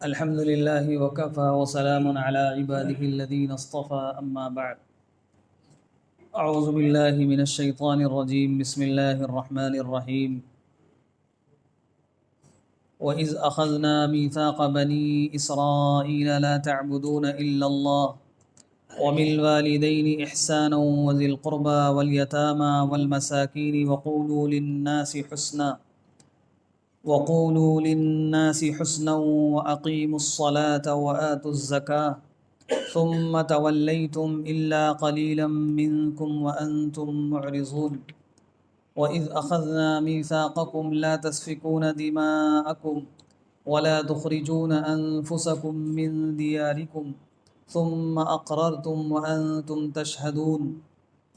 الحمد لله وكفى وسلام على عباده الذين اصطفى أما بعد. أعوذ بالله من الشيطان الرجيم. بسم الله الرحمن الرحيم. وإذ أخذنا ميثاق بني إسرائيل لا تعبدون إلا الله وبالوالدين إحسانا وذي القربى واليتامى والمساكين وقولوا للناس حسنا وأقيموا الصلاة وآتوا الزكاة ثم توليتم إلا قليلا منكم وأنتم معرضون. وإذ أخذنا ميثاقكم لا تسفكون دماءكم ولا تخرجون أنفسكم من دياركم ثم أقررتم وأنتم تشهدون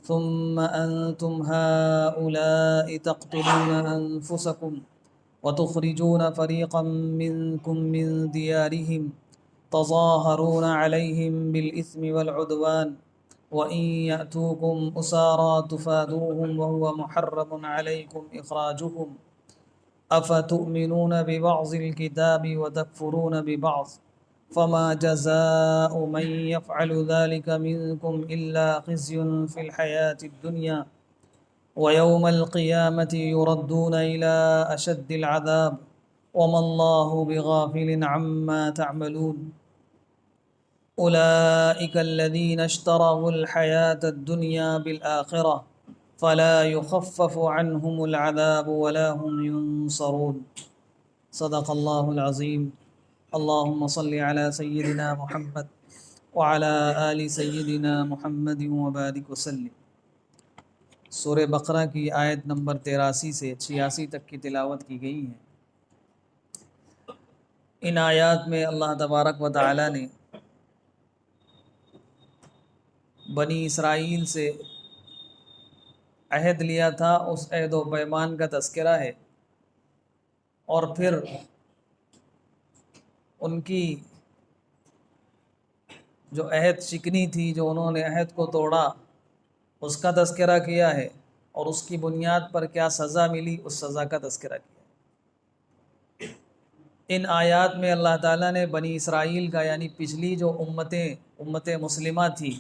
ثم أنتم هؤلاء تقتلون أنفسكم وتخرجون فريقا منكم من ديارهم تظاهرون عليهم بالإثم والعدوان وإن يأتوكم أسارى تفادوهم وهو محرم عليكم إخراجهم أفتؤمنون ببعض الكتاب وتكفرون ببعض فما جزاء من يفعل ذلك منكم إلا خزي في الحياة الدنيا ويوم القيامة يردون إلى أشد العذاب وما الله بغافل عما تعملون. أولئك الذين اشتروا الحياة الدنيا بالآخرة فلا يخفف عنهم العذاب ولا هم ينصرون. صدق الله العظيم. اللهم صل على سيدنا محمد وعلى آل سيدنا محمد وبارك وسلم. سورہ بقرہ کی آیت نمبر 83 سے 86 تک کی تلاوت کی گئی ہے. ان آیات میں اللہ تبارک و تعالی نے بنی اسرائیل سے عہد لیا تھا، اس عہد و پیمان کا تذکرہ ہے، اور پھر ان کی جو عہد شکنی تھی، جو انہوں نے عہد کو توڑا، اس کا تذکرہ کیا ہے، اور اس کی بنیاد پر کیا سزا ملی، اس سزا کا تذکرہ کیا ہے. ان آیات میں اللہ تعالیٰ نے بنی اسرائیل کا، یعنی پچھلی جو امت مسلمہ تھی،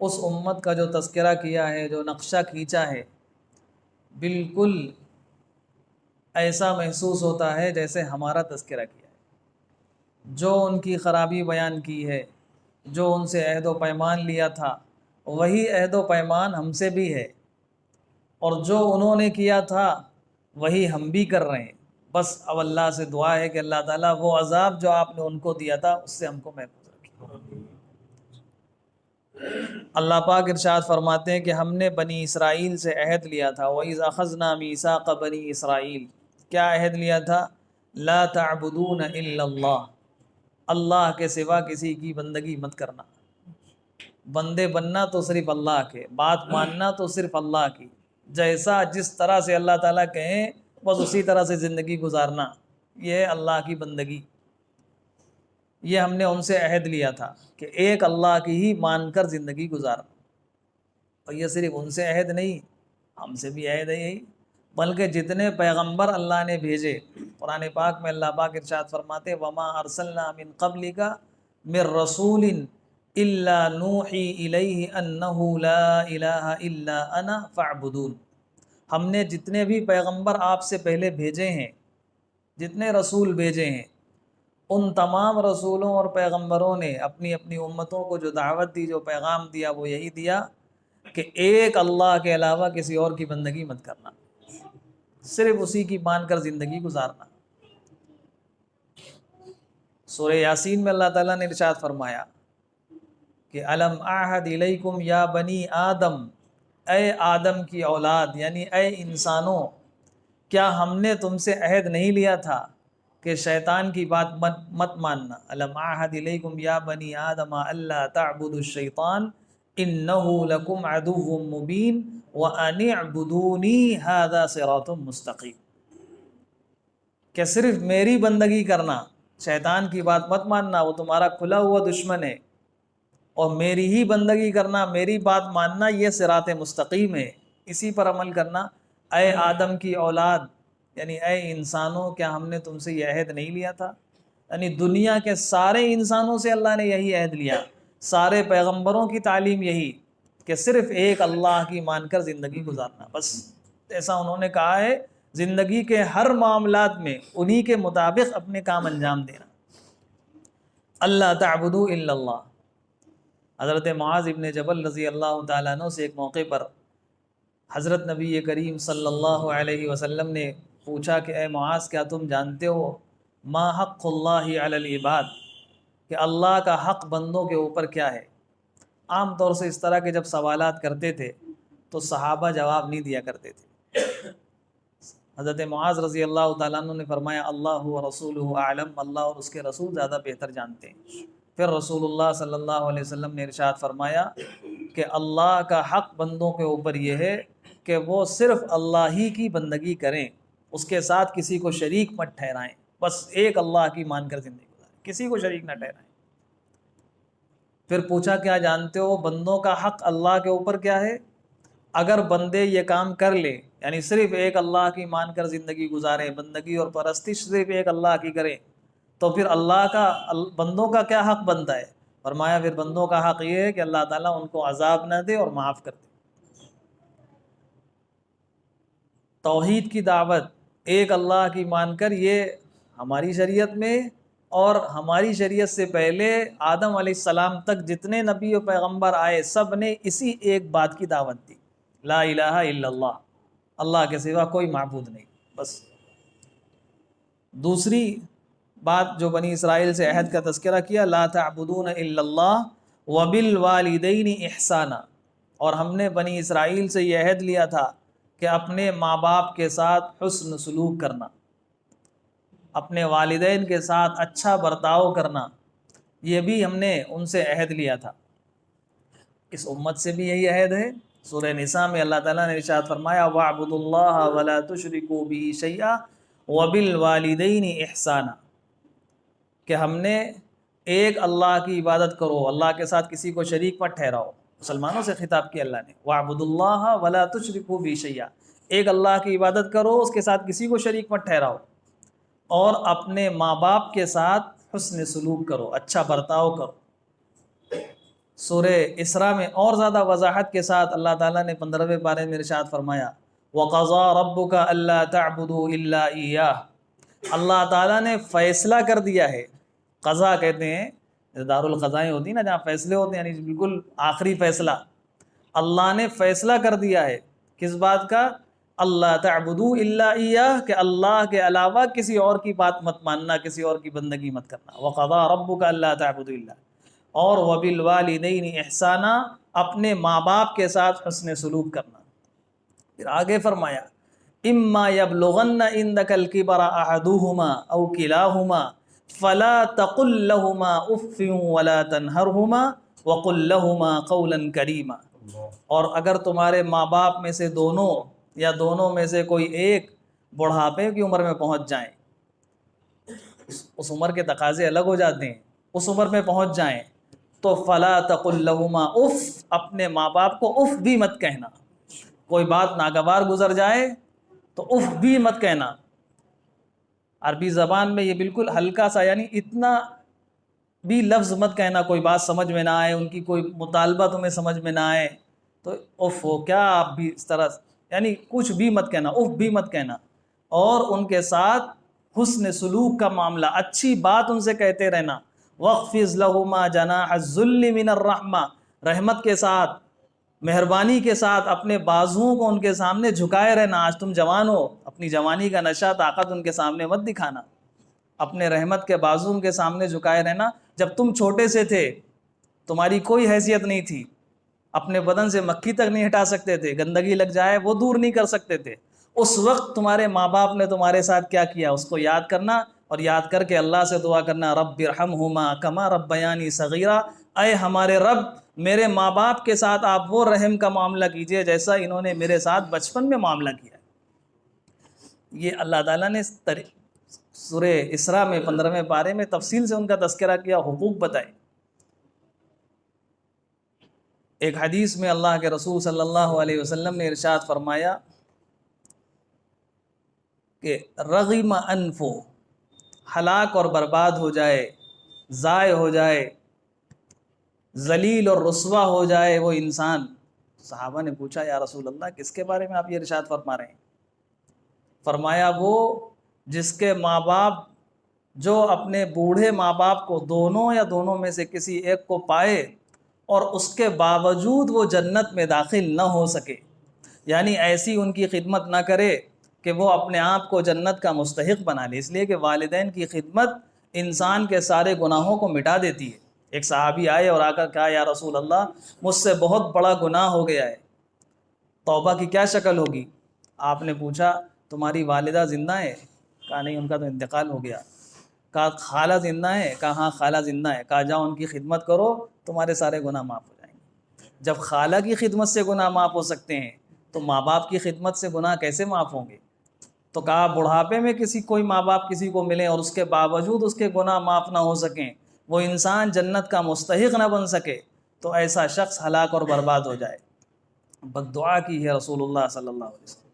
اس امت کا جو تذکرہ کیا ہے، جو نقشہ کھینچا ہے، بالکل ایسا محسوس ہوتا ہے جیسے ہمارا تذکرہ کیا ہے. جو ان کی خرابی بیان کی ہے، جو ان سے عہد و پیمان لیا تھا، وہی عہد و پیمان ہم سے بھی ہے، اور جو انہوں نے کیا تھا وہی ہم بھی کر رہے ہیں. بس اب اللہ سے دعا ہے کہ اللہ تعالیٰ وہ عذاب جو آپ نے ان کو دیا تھا اس سے ہم کو محفوظ رکھے. اللہ پاک ارشاد فرماتے ہیں کہ ہم نے بنی اسرائیل سے عہد لیا تھا. وَإِذْ أَخَذْنَا مِيثَاقَ بَنِي اسرائیل. کیا عہد لیا تھا؟ لا تعبدون الا اللہ، اللہ کے سوا کسی کی بندگی مت کرنا. بندے بننا تو صرف اللہ کے، بات ماننا تو صرف اللہ کی، جیسا جس طرح سے اللہ تعالیٰ کہیں بس اسی طرح سے زندگی گزارنا، یہ ہے اللہ کی بندگی. یہ ہم نے ان سے عہد لیا تھا کہ ایک اللہ کی ہی مان کر زندگی گزارنا. اور یہ صرف ان سے عہد نہیں، ہم سے بھی عہد ہے یہی، بلکہ جتنے پیغمبر اللہ نے بھیجے. قرآن پاک میں اللہ پاک ارشاد فرماتے وما ارسلنا من قبلک من رسول الا نوحی الیہ انہ لا الہ الا انا فاعبدون. ہم نے جتنے بھی پیغمبر آپ سے پہلے بھیجے ہیں، جتنے رسول بھیجے ہیں، ان تمام رسولوں اور پیغمبروں نے اپنی اپنی امتوں کو جو دعوت دی، جو پیغام دیا، وہ یہی دیا کہ ایک اللہ کے علاوہ کسی اور کی بندگی مت کرنا، صرف اسی کی مان کر زندگی گزارنا. سورہ یاسین میں اللہ تعالیٰ نے ارشاد فرمایا کہ الم اعہد الیکم یا بنی آدم، اے آدم کی اولاد، یعنی اے انسانوں، کیا ہم نے تم سے عہد نہیں لیا تھا کہ شیطان کی بات مت ماننا. الم اعہد الیکم یا بنی آدم الا تعبدوا الشیطان انہ لکم عدو مبین وان اعبدونی ھذا صراط مستقیم. کہ صرف میری بندگی کرنا، شیطان کی بات مت ماننا، وہ تمہارا کھلا ہوا دشمن ہے، اور میری ہی بندگی کرنا، میری بات ماننا، یہ صراط مستقیم ہے، اسی پر عمل کرنا. اے آدم کی اولاد، یعنی اے انسانوں، کیا ہم نے تم سے یہ عہد نہیں لیا تھا یعنی دنیا کے سارے انسانوں سے اللہ نے یہی عہد لیا، سارے پیغمبروں کی تعلیم یہی کہ صرف ایک اللہ کی مان کر زندگی گزارنا، بس ایسا انہوں نے کہا ہے، زندگی کے ہر معاملات میں انہی کے مطابق اپنے کام انجام دینا۔ اللہ تعبدوا الا اللہ۔ حضرت معاذ ابن جبل رضی اللہ تعالیٰ عنہ سے ایک موقع پر حضرت نبی کریم صلی اللہ علیہ وسلم نے پوچھا کہ اے معاذ، کیا تم جانتے ہو ما حق اللہ علی العباد، کہ اللہ کا حق بندوں کے اوپر کیا ہے؟ عام طور سے اس طرح کے جب سوالات کرتے تھے تو صحابہ جواب نہیں دیا کرتے تھے۔ حضرت معاذ رضی اللہ تعالیٰ عنہ نے فرمایا اللہ و رسولہ اعلم، اللہ اور اس کے رسول زیادہ بہتر جانتے ہیں۔ پھر رسول اللہ صلی اللہ علیہ وسلم نے ارشاد فرمایا کہ اللہ کا حق بندوں کے اوپر یہ ہے کہ وہ صرف اللہ ہی کی بندگی کریں، اس کے ساتھ کسی کو شریک مت ٹھہرائیں، بس ایک اللہ کی مان کر زندگی گزاریں، کسی کو شریک نہ ٹھہرائیں۔ پھر پوچھا کیا جانتے ہو بندوں کا حق اللہ کے اوپر کیا ہے؟ اگر بندے یہ کام کر لیں، یعنی صرف ایک اللہ کی مان کر زندگی گزاریں، بندگی اور پرستش صرف ایک اللہ کی کریں، تو پھر اللہ کا بندوں کا کیا حق بنتا ہے؟ فرمایا پھر بندوں کا حق یہ ہے کہ اللہ تعالیٰ ان کو عذاب نہ دے اور معاف کر دے۔ توحید کی دعوت، ایک اللہ کی مان کر، یہ ہماری شریعت میں اور ہماری شریعت سے پہلے آدم علیہ السلام تک جتنے نبی و پیغمبر آئے سب نے اسی ایک بات کی دعوت دی، لا الہ الا اللہ، اللہ کے سوا کوئی معبود نہیں، بس۔ دوسری بات جو بنی اسرائیل سے عہد کا تذکرہ کیا، لا تعبدون الا اللہ وبالوالدین احسانا، اور ہم نے بنی اسرائیل سے یہ عہد لیا تھا کہ اپنے ماں باپ کے ساتھ حسن سلوک کرنا، اپنے والدین کے ساتھ اچھا برتاؤ کرنا، یہ بھی ہم نے ان سے عہد لیا تھا۔ اس امت سے بھی یہی عہد ہے۔ سورہ نساء میں اللہ تعالیٰ نے ارشاد فرمایا وَاعْبُدُوا اللَّهَ وَلَا تُشْرِكُوا بِهِ شَيْئًا وَبِالْوَالِدَيْنِ اِحْسَانًا، کہ ہم نے ایک اللہ کی عبادت کرو، اللہ کے ساتھ کسی کو شریک مت ٹھہراؤ۔ مسلمانوں سے خطاب کیا اللہ نے، وَاعْبُدُوا اللَّهَ وَلَا تُشْرِكُوا بِهِ شَيْئًا، ایک اللہ کی عبادت کرو، اس کے ساتھ کسی کو شریک مت ٹھہراؤ، اور اپنے ماں باپ کے ساتھ حسن سلوک کرو، اچھا برتاؤ کرو۔ سورہ اسراء میں اور زیادہ وضاحت کے ساتھ اللہ تعالیٰ نے 15ویں پارے میں ارشاد فرمایا وَقَضَىٰ رَبُّكَ أَلَّا تَعْبُدُوا إِلَّا إِيَّاهُ، اللہ تعالیٰ نے فیصلہ کر دیا ہے، قضا کہتے ہیں، دارالقضائیں ہوتی ہیں نا جہاں فیصلے ہوتے ہیں، یعنی بالکل آخری فیصلہ، اللہ نے فیصلہ کر دیا ہے کس بات کا؟ اللہ تعبدوا الا ایاہ، کہ اللہ کے علاوہ کسی اور کی بات مت ماننا، کسی اور کی بندگی مت کرنا۔ وقضا ربک الا تعبدوا الا، اور وبالوالدین احسانا، اپنے ماں باپ کے ساتھ حسن سلوک کرنا۔ پھر آگے فرمایا اما یبلغن عندک الکبر احدہما او کلاہما فلا تقل لہما اف ولا تنہرہما وقل لہما قولا کریما، اور اگر تمہارے ماں باپ میں سے دونوں یا دونوں میں سے کوئی ایک بڑھاپے کی عمر میں پہنچ جائیں، اس عمر کے تقاضے الگ ہو جاتے ہیں، اس عمر میں پہنچ جائیں تو فلا تقل لہما اف، اپنے ماں باپ کو اف بھی مت کہنا، کوئی بات ناگوار گزر جائے تو اف بھی مت کہنا۔ عربی زبان میں یہ بالکل ہلکا سا، یعنی اتنا بھی لفظ مت کہنا، کوئی بات سمجھ میں نہ آئے، ان کی کوئی مطالبہ تمہیں سمجھ میں نہ آئے تو اف ہو کیا، آپ بھی اس طرح، یعنی کچھ بھی مت کہنا، اف بھی مت کہنا، اور ان کے ساتھ حسن سلوک کا معاملہ، اچھی بات ان سے کہتے رہنا۔ وَاخْفِضْ لَهُمَا جَنَاحَ الذُّلِّ مِنَ الرَّحْمَةِ، رحمت کے ساتھ، مہربانی کے ساتھ اپنے بازوؤں کو ان کے سامنے جھکائے رہنا۔ آج تم جوان ہو، اپنی جوانی کا نشہ طاقت ان کے سامنے مت دکھانا، اپنے رحمت کے بازو ان کے سامنے جھکائے رہنا۔ جب تم چھوٹے سے تھے، تمہاری کوئی حیثیت نہیں تھی، اپنے بدن سے مکھی تک نہیں ہٹا سکتے تھے، گندگی لگ جائے وہ دور نہیں کر سکتے تھے، اس وقت تمہارے ماں باپ نے تمہارے ساتھ کیا کیا، اس کو یاد کرنا، اور یاد کر کے اللہ سے دعا کرنا رب ارحمہما کما ربیانی صغیرا، اے ہمارے رب میرے ماں باپ کے ساتھ آپ وہ رحم کا معاملہ کیجئے جیسا انہوں نے میرے ساتھ بچپن میں معاملہ کیا۔ یہ اللہ تعالیٰ نے سورہ اسراء میں 15ویں پارے میں تفصیل سے ان کا تذکرہ کیا، حقوق بتائے۔ ایک حدیث میں اللہ کے رسول صلی اللہ علیہ وسلم نے ارشاد فرمایا کہ رغم انفو، ہلاک اور برباد ہو جائے، ضائع ہو جائے، ذلیل اور رسوا ہو جائے وہ انسان۔ صحابہ نے پوچھا یا رسول اللہ کس کے بارے میں آپ یہ ارشاد فرما رہے ہیں؟ فرمایا وہ جس کے ماں باپ، جو اپنے بوڑھے ماں باپ کو دونوں یا دونوں میں سے کسی ایک کو پائے اور اس کے باوجود وہ جنت میں داخل نہ ہو سکے، یعنی ایسی ان کی خدمت نہ کرے کہ وہ اپنے آپ کو جنت کا مستحق بنا لے۔ اس لیے کہ والدین کی خدمت انسان کے سارے گناہوں کو مٹا دیتی ہے۔ ایک صحابی آئے اور آ کر کہا یا رسول اللہ مجھ سے بہت بڑا گناہ ہو گیا ہے، توبہ کی کیا شکل ہوگی؟ آپ نے پوچھا تمہاری والدہ زندہ ہے؟ کہا نہیں، ان کا تو انتقال ہو گیا۔ کہا خالہ زندہ ہے؟ کہا ہاں خالہ زندہ ہے۔ کہا جاؤ ان کی خدمت کرو، تمہارے سارے گناہ معاف ہو جائیں گے۔ جب خالہ کی خدمت سے گناہ معاف ہو سکتے ہیں تو ماں باپ کی خدمت سے گناہ کیسے معاف ہوں گے؟ تو کہا بڑھاپے میں کوئی ماں باپ کسی کو ملے اور اس کے باوجود اس کے گناہ معاف نہ ہو سکیں، وہ انسان جنت کا مستحق نہ بن سکے، تو ایسا شخص ہلاک اور برباد ہو جائے۔ بد دعا کی ہے رسول اللہ صلی اللہ علیہ وسلم۔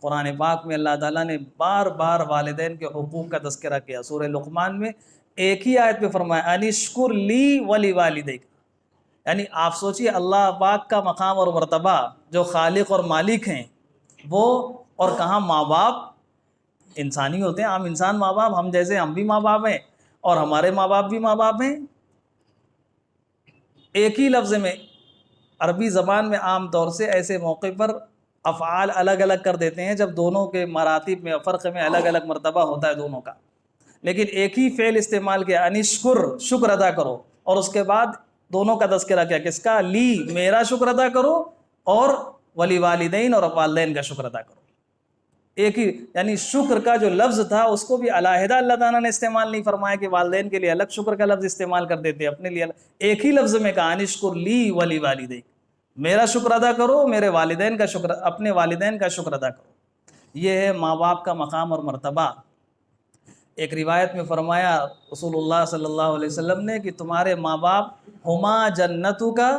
قرآن پاک میں اللہ تعالیٰ نے بار بار والدین کے حقوق کا تذکرہ کیا۔ سورہ لقمان میں ایک ہی آیت پہ فرمایا انشکر لی ولی والدیک، یعنی آپ سوچئے اللہ پاک کا مقام اور مرتبہ، جو خالق اور مالک ہیں وہ، اور کہاں ماں باپ انسانی ہوتے ہیں، عام انسان ماں باپ، ہم جیسے ہم بھی ماں باپ ہیں اور ہمارے ماں باپ بھی ماں باپ ہیں۔ ایک ہی لفظ میں عربی زبان میں عام طور سے ایسے موقع پر افعال الگ الگ کر دیتے ہیں جب دونوں کے مراتب میں فرق میں الگ الگ مرتبہ ہوتا ہے دونوں کا، لیکن ایک ہی فعل استعمال کیا انشکر، شکر ادا کرو، اور اس کے بعد دونوں کا تذکرہ کیا، کس کا؟ لی میرا شکر ادا کرو، اور ولی والدین اور والدین کا شکر ادا کرو۔ ایک ہی، یعنی شکر کا جو لفظ تھا اس کو بھی علیحدہ اللہ تعالیٰ نے استعمال نہیں فرمایا کہ والدین کے لیے الگ شکر کا لفظ استعمال کر دیتے، اپنے لیے ایک ہی لفظ میں کہا انشکر لی ولی والدین، میرا شکر ادا کرو، میرے والدین کا شکر، اپنے والدین کا شکر ادا کرو۔ یہ ہے ماں باپ کا مقام اور مرتبہ۔ ایک روایت میں فرمایا رسول اللہ صلی اللہ علیہ وسلم نے کہ تمہارے ماں باپ ہما جنتو کا۔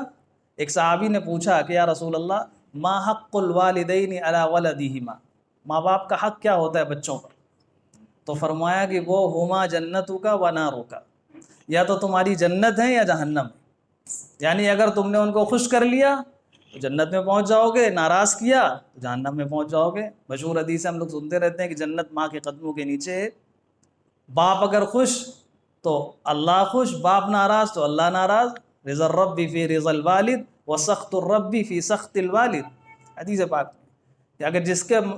ایک صحابی نے پوچھا کہ یا رسول اللہ ما حق الوالدین علی ولدہما، ماں باپ کا حق کیا ہوتا ہے بچوں پر؟ تو فرمایا کہ وہ ہما جنتو کا و نارو کا، یا تو تمہاری جنت ہے یا جہنم ہے، یعنی اگر تم نے ان کو خوش کر لیا تو جنت میں پہنچ جاؤ گے، ناراض کیا تو جہنم میں پہنچ جاؤ گے۔ مشہور حدیث ہم لوگ سنتے رہتے ہیں کہ جنت ماں کے قدموں کے نیچے ہے۔ باپ اگر خوش تو اللہ خوش، باپ ناراض تو اللہ ناراض۔ رضا الرب فی رضا الوالد و سخط الرب فی سخط الوالد، حدیث پاک کہ اگر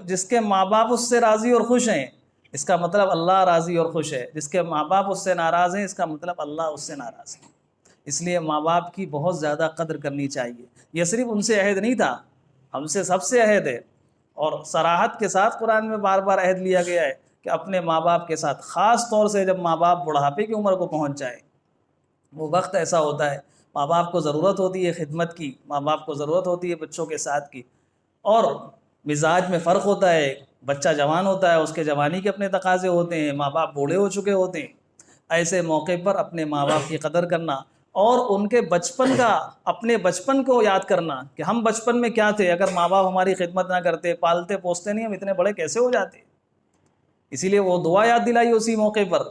جس کے ماں باپ اس سے راضی اور خوش ہیں اس کا مطلب اللہ راضی اور خوش ہے، جس کے ماں باپ اس سے ناراض ہیں اس کا مطلب اللہ اس سے ناراض ہے۔ اس لیے ماں باپ کی بہت زیادہ قدر کرنی چاہیے۔ یہ صرف ان سے عہد نہیں تھا، ہم سے سب سے عہد ہے، اور صراحت کے ساتھ قرآن میں بار بار عہد لیا گیا ہے کہ اپنے ماں باپ کے ساتھ، خاص طور سے جب ماں باپ بڑھاپے کی عمر کو پہنچ جائے، وہ وقت ایسا ہوتا ہے ماں باپ کو ضرورت ہوتی ہے خدمت کی، ماں باپ کو ضرورت ہوتی ہے بچوں کے ساتھ کی، اور مزاج میں فرق ہوتا ہے، بچہ جوان ہوتا ہے اس کے جوانی کے اپنے تقاضے ہوتے ہیں، ماں باپ بوڑھے ہو چکے ہوتے ہیں۔ ایسے موقع پر اپنے ماں باپ کی قدر کرنا اور ان کے بچپن کا، اپنے بچپن کو یاد کرنا کہ ہم بچپن میں کیا تھے، اگر ماں باپ ہماری خدمت نہ کرتے، پالتے پوستے نہیں، ہم اتنے بڑے کیسے ہو جاتے۔ اسی لیے وہ دعا یاد دلائی اسی موقع پر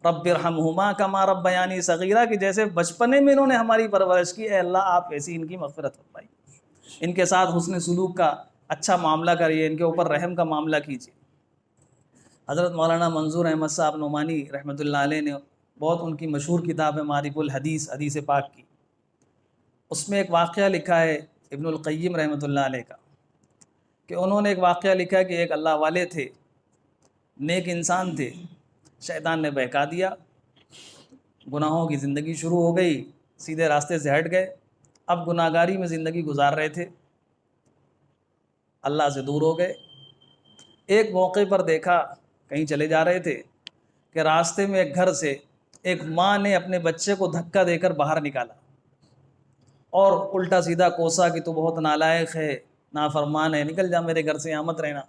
رب ارحمہما کما ربیانی صغیرہ، کہ جیسے بچپنے میں انہوں نے ہماری پرورش کی، اے اللہ آپ ایسی ان کی مغفرت فرمائیے، ان کے ساتھ حسن سلوک کا اچھا معاملہ کریے، ان کے اوپر رحم کا معاملہ کیجیے۔ حضرت مولانا منظور احمد صاحب نعمانی رحمۃ اللہ علیہ نے بہت، ان کی مشہور کتاب ہے معارف الحدیث، حدیث پاک کی، اس میں ایک واقعہ لکھا ہے ابن القیم رحمۃ اللہ علیہ کا، کہ انہوں نے ایک واقعہ لکھا کہ ایک اللہ والے تھے، نیک انسان تھے، شیطان نے بہکا دیا، گناہوں کی زندگی شروع ہو گئی، سیدھے راستے سے ہٹ گئے، اب گناہ گاری میں زندگی گزار رہے تھے، اللہ سے دور ہو گئے۔ ایک موقع پر دیکھا، کہیں چلے جا رہے تھے کہ راستے میں ایک گھر سے ایک ماں نے اپنے بچے کو دھکا دے کر باہر نکالا اور الٹا سیدھا کوسا کہ تو بہت نالائق ہے، نافرمان ہے، نکل جا میرے گھر سے، یہاں مت رہنا،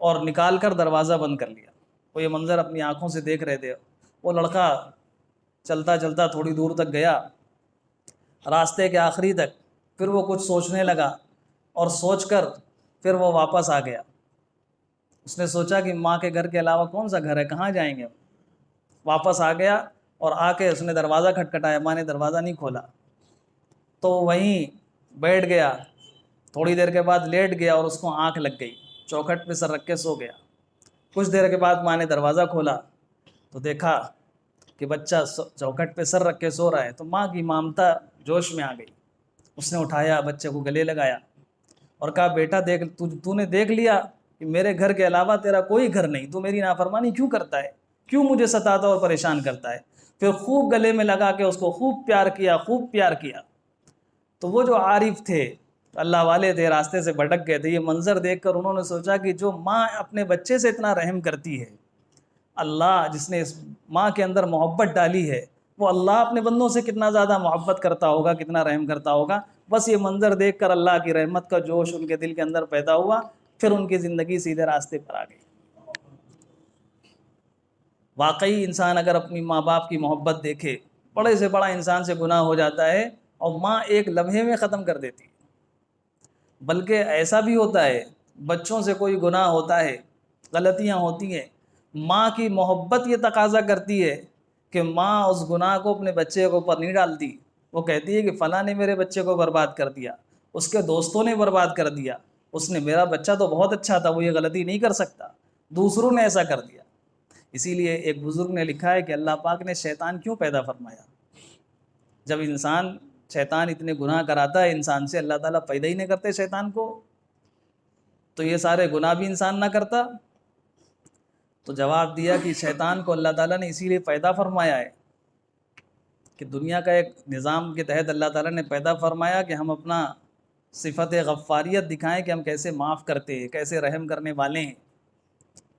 اور نکال کر دروازہ بند کر لیا۔ وہ یہ منظر اپنی آنکھوں سے دیکھ رہے تھے۔ وہ لڑکا چلتا چلتا تھوڑی دور تک گیا، راستے کے آخری تک، پھر وہ کچھ سوچنے لگا اور سوچ کر پھر وہ واپس آ گیا۔ اس نے سوچا کہ ماں کے گھر کے علاوہ کون سا گھر ہے، کہاں جائیں گے، واپس آ گیا اور آ کے اس نے دروازہ کھٹکھٹایا، ماں نے دروازہ نہیں کھولا تو وہیں بیٹھ گیا، تھوڑی دیر کے بعد لیٹ گیا اور اس کو آنکھ لگ گئی، چوکھٹ پہ سر رکھ کے سو گیا۔ کچھ دیر کے بعد ماں نے دروازہ کھولا تو دیکھا کہ بچہ چوکھٹ پہ سر رکھ کے سو رہا ہے، تو ماں کی ممتا جوش میں آ گئی، اس نے اٹھایا، بچے کو گلے لگایا اور کہا بیٹا دیکھ، تو نے دیکھ لیا کہ میرے گھر کے علاوہ تیرا کوئی گھر نہیں، تو میری نافرمانی کیوں کرتا ہے، کیوں مجھے ستاتا اور پریشان کرتا ہے؟ پھر خوب گلے میں لگا کے اس کو خوب پیار کیا، خوب پیار کیا۔ تو وہ جو عارف تھے، اللہ والے تھے، راستے سے بھٹک گئے تھے، یہ منظر دیکھ کر انہوں نے سوچا کہ جو ماں اپنے بچے سے اتنا رحم کرتی ہے، اللہ جس نے اس ماں کے اندر محبت ڈالی ہے، وہ اللہ اپنے بندوں سے کتنا زیادہ محبت کرتا ہوگا، کتنا رحم کرتا ہوگا۔ بس یہ منظر دیکھ کر اللہ کی رحمت کا جوش ان کے دل کے اندر پیدا ہوا، پھر ان کی زندگی سیدھے راستے پر آ گئی۔ واقعی انسان اگر اپنی ماں باپ کی محبت دیکھے، بڑے سے بڑا انسان سے گناہ ہو جاتا ہے اور ماں ایک لمحے میں ختم کر دیتی ہے۔ بلکہ ایسا بھی ہوتا ہے، بچوں سے کوئی گناہ ہوتا ہے، غلطیاں ہوتی ہیں، ماں کی محبت یہ تقاضا کرتی ہے کہ ماں اس گناہ کو اپنے بچے کے اوپر نہیں ڈالتی، وہ کہتی ہے کہ فلاں نے میرے بچے کو برباد کر دیا، اس کے دوستوں نے برباد کر دیا، اس نے، میرا بچہ تو بہت اچھا تھا، وہ یہ غلطی نہیں کر سکتا، دوسروں نے ایسا کر دیا۔ اسی لیے ایک بزرگ نے لکھا ہے کہ اللہ پاک نے شیطان کیوں پیدا فرمایا؟ جب شیطان اتنے گناہ کراتا ہے انسان سے، اللہ تعالیٰ پیدا ہی نہیں کرتے شیطان کو، تو یہ سارے گناہ بھی انسان نہ کرتا؟ تو جواب دیا کہ شیطان کو اللہ تعالیٰ نے اسی لیے پیدا فرمایا ہے کہ دنیا کا ایک نظام کے تحت اللہ تعالیٰ نے پیدا فرمایا کہ ہم اپنا صفت غفاریت دکھائیں کہ ہم کیسے معاف کرتے ہیں، کیسے رحم کرنے والے ہیں۔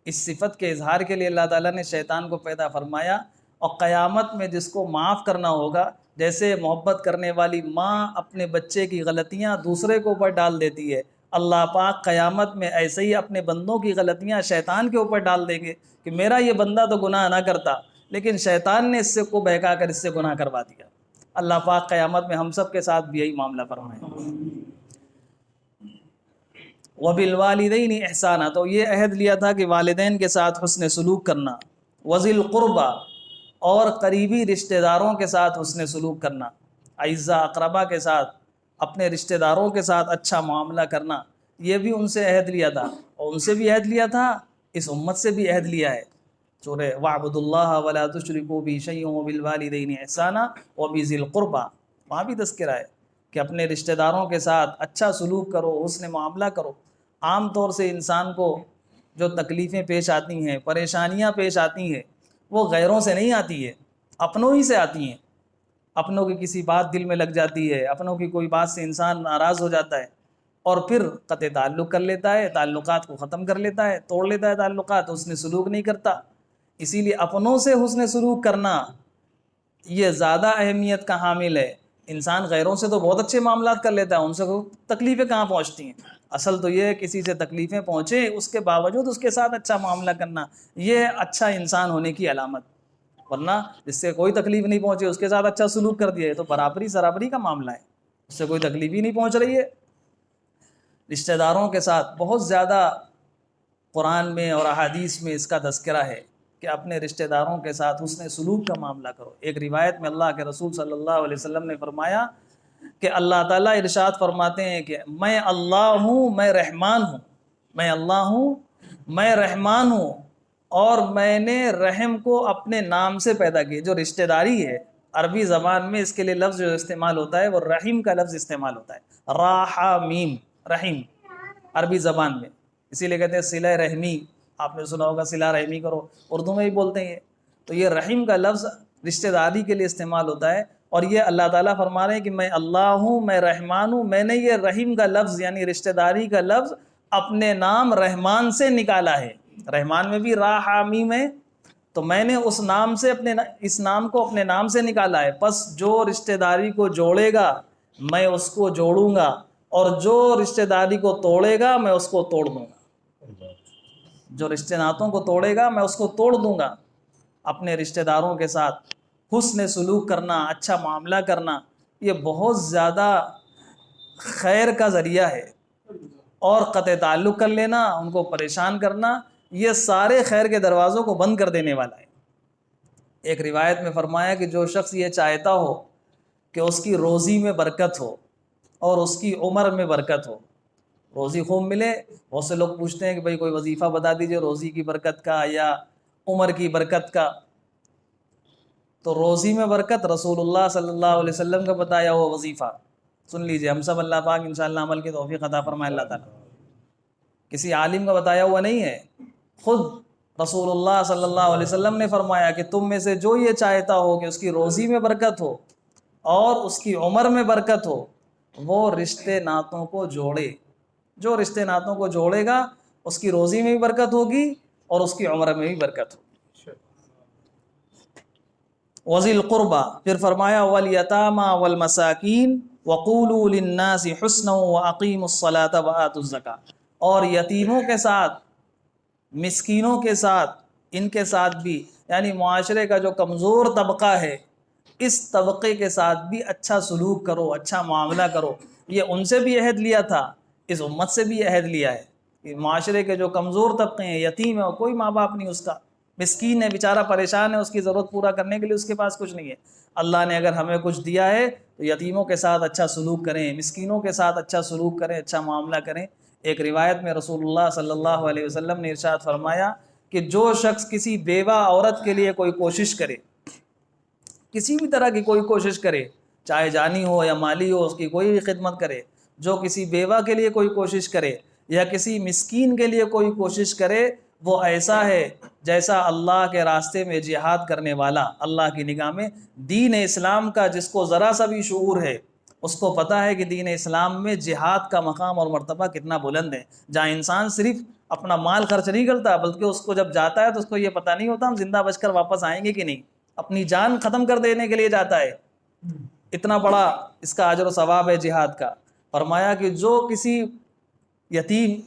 اس صفت کے اظہار کے لیے اللہ تعالیٰ نے شیطان کو پیدا فرمایا، اور قیامت میں جس کو معاف کرنا ہوگا، جیسے محبت کرنے والی ماں اپنے بچے کی غلطیاں دوسرے کے اوپر ڈال دیتی ہے، اللہ پاک قیامت میں ایسے ہی اپنے بندوں کی غلطیاں شیطان کے اوپر ڈال دیں گے کہ میرا یہ بندہ تو گناہ نہ کرتا، لیکن شیطان نے اس سے کو بہکا کر اس سے گناہ کروا دیا۔ اللہ پاک قیامت میں ہم سب کے ساتھ بھی یہی معاملہ فرمائے۔ وَبِالْوَالِدَيْنِ احسانہ، تو یہ عہد لیا تھا کہ والدین کے ساتھ حسن سلوک کرنا، وَذِي الْقُرْبَى، اور قریبی رشتہ داروں کے ساتھ حسن سلوک کرنا، اعزا اقربا کے ساتھ، اپنے رشتہ داروں کے ساتھ اچھا معاملہ کرنا، یہ بھی ان سے عہد لیا تھا، اور ان سے بھی عہد لیا تھا، اس امت سے بھی عہد لیا ہے۔ سورہ وَاعْبُدُوا اللَّهَ وَلَا تُشْرِكُوا بِهِ شَيْئًا وَبِالْوَالِدَيْنِ احسانًا وَبِذِي الْقُرْبَى، وہاں بھی تذکرہ ہے کہ اپنے رشتہ داروں کے ساتھ اچھا سلوک کرو، حسن معاملہ کرو۔ عام طور سے انسان کو جو تکلیفیں پیش آتی ہیں، پریشانیاں پیش آتی ہیں، وہ غیروں سے نہیں آتی ہے، اپنوں ہی سے آتی ہیں۔ اپنوں کی کسی بات دل میں لگ جاتی ہے، اپنوں کی کوئی بات سے انسان ناراض ہو جاتا ہے اور پھر قطع تعلق کر لیتا ہے، تعلقات کو ختم کر لیتا ہے، توڑ لیتا ہے تعلقات، حسن سلوک نہیں کرتا۔ اسی لیے اپنوں سے حسن سلوک کرنا یہ زیادہ اہمیت کا حامل ہے۔ انسان غیروں سے تو بہت اچھے معاملات کر لیتا ہے، ان سے تکلیفیں کہاں پہنچتی ہیں؟ اصل تو یہ ہے کسی سے تکلیفیں پہنچے، اس کے باوجود اس کے ساتھ اچھا معاملہ کرنا، یہ اچھا انسان ہونے کی علامت۔ ورنہ جس سے کوئی تکلیف نہیں پہنچے اس کے ساتھ اچھا سلوک کر دیا، یہ تو برابری کا معاملہ ہے، اس سے کوئی تکلیف ہی نہیں پہنچ رہی ہے۔ رشتہ داروں کے ساتھ بہت زیادہ قرآن میں اور احادیث میں اس کا تذکرہ ہے کہ اپنے رشتہ داروں کے ساتھ حسن سلوک کا معاملہ کرو۔ ایک روایت میں اللہ کے رسول صلی اللہ علیہ وسلم نے فرمایا کہ اللہ تعالیٰ ارشاد فرماتے ہیں کہ میں اللہ ہوں، میں رحمان ہوں، میں اللہ ہوں، میں رحمان ہوں، اور میں نے رحم کو اپنے نام سے پیدا کیا۔ جو رشتہ داری ہے، عربی زبان میں اس کے لیے لفظ جو استعمال ہوتا ہے وہ رحیم کا لفظ استعمال ہوتا ہے، راحمیم، رحیم عربی زبان میں، اسی لیے کہتے ہیں صلہ رحمی، آپ نے سنا ہوگا صلہ رحمی کرو، اردو میں بھی بولتے ہیں۔ تو یہ رحیم کا لفظ رشتہ داری کے لیے استعمال ہوتا ہے، اور یہ اللہ تعالیٰ فرما رہے ہیں کہ میں اللہ ہوں، میں رحمان ہوں، میں نے یہ رحیم کا لفظ یعنی رشتہ داری کا لفظ اپنے نام رحمان سے نکالا ہے۔ رحمان میں بھی راحمیم ہے، تو میں نے اس نام سے اس نام کو اپنے نام سے نکالا ہے، پس جو رشتہ داری کو جوڑے گا میں اس کو جوڑوں گا، اور جو رشتہ داری کو توڑے گا میں اس کو توڑ دوں گا۔ جو رشتہ ناتوں کو توڑے گا میں اس کو توڑ دوں گا۔ اپنے رشتہ داروں کے ساتھ حسن سلوک کرنا، اچھا معاملہ کرنا، یہ بہت زیادہ خیر کا ذریعہ ہے، اور قطع تعلق کر لینا، ان کو پریشان کرنا، یہ سارے خیر کے دروازوں کو بند کر دینے والا ہے۔ ایک روایت میں فرمایا کہ جو شخص یہ چاہتا ہو کہ اس کی روزی میں برکت ہو اور اس کی عمر میں برکت ہو، روزی خوب ملے، بہت سے لوگ پوچھتے ہیں کہ بھئی کوئی وظیفہ بتا دیجئے روزی کی برکت کا یا عمر کی برکت کا، تو روزی میں برکت رسول اللہ صلی اللہ علیہ وسلم کا بتایا ہوا وظیفہ سن لیجئے، ہم سب اللہ پاک انشاءاللہ عمل کی توفیق عطا فرمائے اللہ تعالیٰ، کسی عالم کا بتایا ہوا نہیں ہے، خود رسول اللہ صلی اللہ علیہ وسلم نے فرمایا کہ تم میں سے جو یہ چاہتا ہو کہ اس کی روزی میں برکت ہو اور اس کی عمر میں برکت ہو، وہ رشتے ناتوں کو جوڑے، جو رشتے ناتوں کو جوڑے گا اس کی روزی میں بھی برکت ہوگی اور اس کی عمر میں بھی برکت ہوگی۔ وذی القربى، پھر فرمایا والیتامی والمساکین وقولوا للناس حسنا واقیموا الصلاۃ وآتوا الزکاۃ، اور یتیموں کے ساتھ، مسکینوں کے ساتھ، ان کے ساتھ بھی، یعنی معاشرے کا جو کمزور طبقہ ہے اس طبقے کے ساتھ بھی اچھا سلوک کرو، اچھا معاملہ کرو۔ یہ ان سے بھی عہد لیا تھا، اس امت سے بھی عہد لیا ہے کہ معاشرے کے جو کمزور طبقے ہیں، یتیم ہے، کوئی ماں باپ نہیں اس کا، مسکین ہے، بیچارہ پریشان ہے، اس کی ضرورت پورا کرنے کے لیے اس کے پاس کچھ نہیں ہے، اللہ نے اگر ہمیں کچھ دیا ہے تو یتیموں کے ساتھ اچھا سلوک کریں، مسکینوں کے ساتھ اچھا سلوک کریں، اچھا معاملہ کریں۔ ایک روایت میں رسول اللہ صلی اللہ علیہ وسلم نے ارشاد فرمایا کہ جو شخص کسی بیوہ عورت کے لیے کوئی کوشش کرے، کسی بھی طرح کی کوئی کوشش کرے، چاہے جانی ہو یا مالی ہو، اس کی کوئی بھی خدمت کرے، جو کسی بیوہ کے لیے کوئی کوشش کرے یا کسی مسکین کے لیے کوئی کوشش کرے، وہ ایسا ہے جیسا اللہ کے راستے میں جہاد کرنے والا۔ اللہ کی نگاہ میں دین اسلام کا جس کو ذرا سا بھی شعور ہے، اس کو پتہ ہے کہ دین اسلام میں جہاد کا مقام اور مرتبہ کتنا بلند ہے، جہاں انسان صرف اپنا مال خرچ نہیں کرتا بلکہ اس کو جب جاتا ہے تو اس کو یہ پتہ نہیں ہوتا ہم زندہ بچ کر واپس آئیں گے کہ نہیں، اپنی جان ختم کر دینے کے لیے جاتا ہے، اتنا بڑا اس کا اجر و ثواب ہے جہاد کا۔ فرمایا کہ جو کسی یتیم،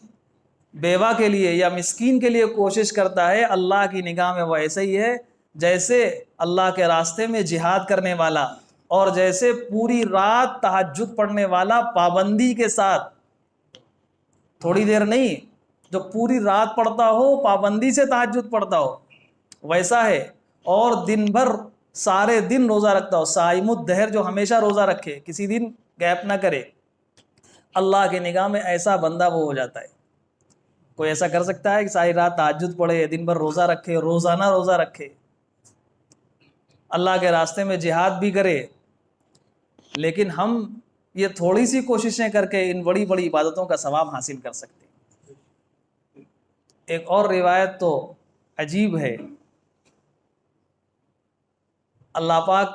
بیوہ کے لیے یا مسکین کے لیے کوشش کرتا ہے، اللہ کی نگاہ میں وہ ایسا ہی ہے جیسے اللہ کے راستے میں جہاد کرنے والا، اور جیسے پوری رات تہجد پڑھنے والا پابندی کے ساتھ، تھوڑی دیر نہیں، جو پوری رات پڑھتا ہو، پابندی سے تہجد پڑھتا ہو، ویسا ہے، اور دن بھر سارے دن روزہ رکھتا ہو، صائم الدہر، جو ہمیشہ روزہ رکھے، کسی دن گیپ نہ کرے، اللہ کی نگاہ میں ایسا بندہ وہ ہو جاتا ہے۔ کوئی ایسا کر سکتا ہے کہ ساری رات تہجد پڑھے، دن بھر روزہ رکھے، روزانہ روزہ رکھے، اللہ کے راستے میں جہاد بھی کرے، لیکن ہم یہ تھوڑی سی کوششیں کر کے ان بڑی بڑی عبادتوں کا ثواب حاصل کر سکتے ہیں۔ ایک اور روایت تو عجیب ہے، اللہ پاک،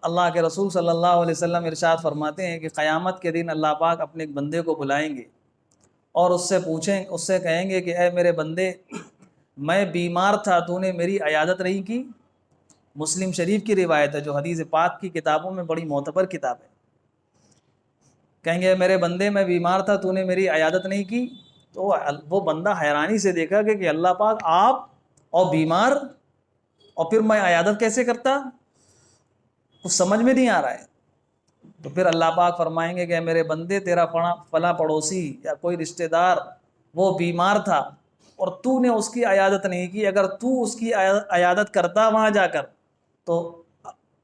اللہ کے رسول صلی اللہ علیہ وسلم ارشاد فرماتے ہیں کہ قیامت کے دن اللہ پاک اپنے ایک بندے کو بلائیں گے اور اس سے پوچھیں، اس سے کہیں گے کہ اے میرے بندے، میں بیمار تھا، تو نے میری عیادت نہیں کی۔ مسلم شریف کی روایت ہے جو حدیث پاک کی کتابوں میں بڑی معتبر کتاب ہے۔ کہیں گے میرے بندے، میں بیمار تھا، تو نے میری عیادت نہیں کی۔ تو وہ بندہ حیرانی سے دیکھا کہ اللہ پاک، آپ اور بیمار، اور پھر میں عیادت کیسے کرتا؟ کچھ سمجھ میں نہیں آ رہا ہے۔ تو پھر اللہ پاک فرمائیں گے کہ میرے بندے، تیرا فلاں پڑوسی یا کوئی رشتہ دار وہ بیمار تھا اور تو نے اس کی عیادت نہیں کی، اگر تو اس کی عیادت کرتا وہاں جا کر تو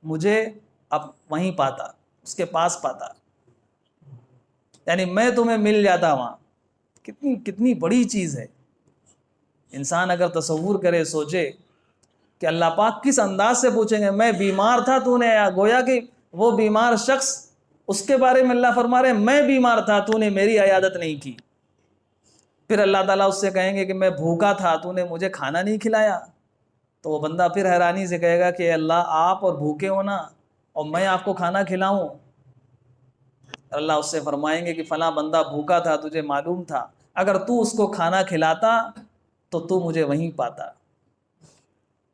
مجھے اب وہیں پاتا، اس کے پاس پاتا، یعنی میں تمہیں مل جاتا وہاں۔ کتنی بڑی چیز ہے، انسان اگر تصور کرے، سوچے کہ اللہ پاک کس انداز سے پوچھیں گے، میں بیمار تھا، تو نے، گویا کہ وہ بیمار شخص، اس کے بارے میں اللہ فرما رہے ہیں میں بیمار تھا، تو نے میری عیادت نہیں کی۔ پھر اللہ تعالیٰ اس سے کہیں گے کہ میں بھوکا تھا، تو نے مجھے کھانا نہیں کھلایا۔ تو وہ بندہ پھر حیرانی سے کہے گا کہ اللہ، آپ اور بھوکے ہونا اور میں آپ کو کھانا کھلاؤں؟ اللہ اس سے فرمائیں گے کہ فلاں بندہ بھوکا تھا، تجھے معلوم تھا، اگر تو اس کو کھانا کھلاتا تو مجھے وہیں پاتا۔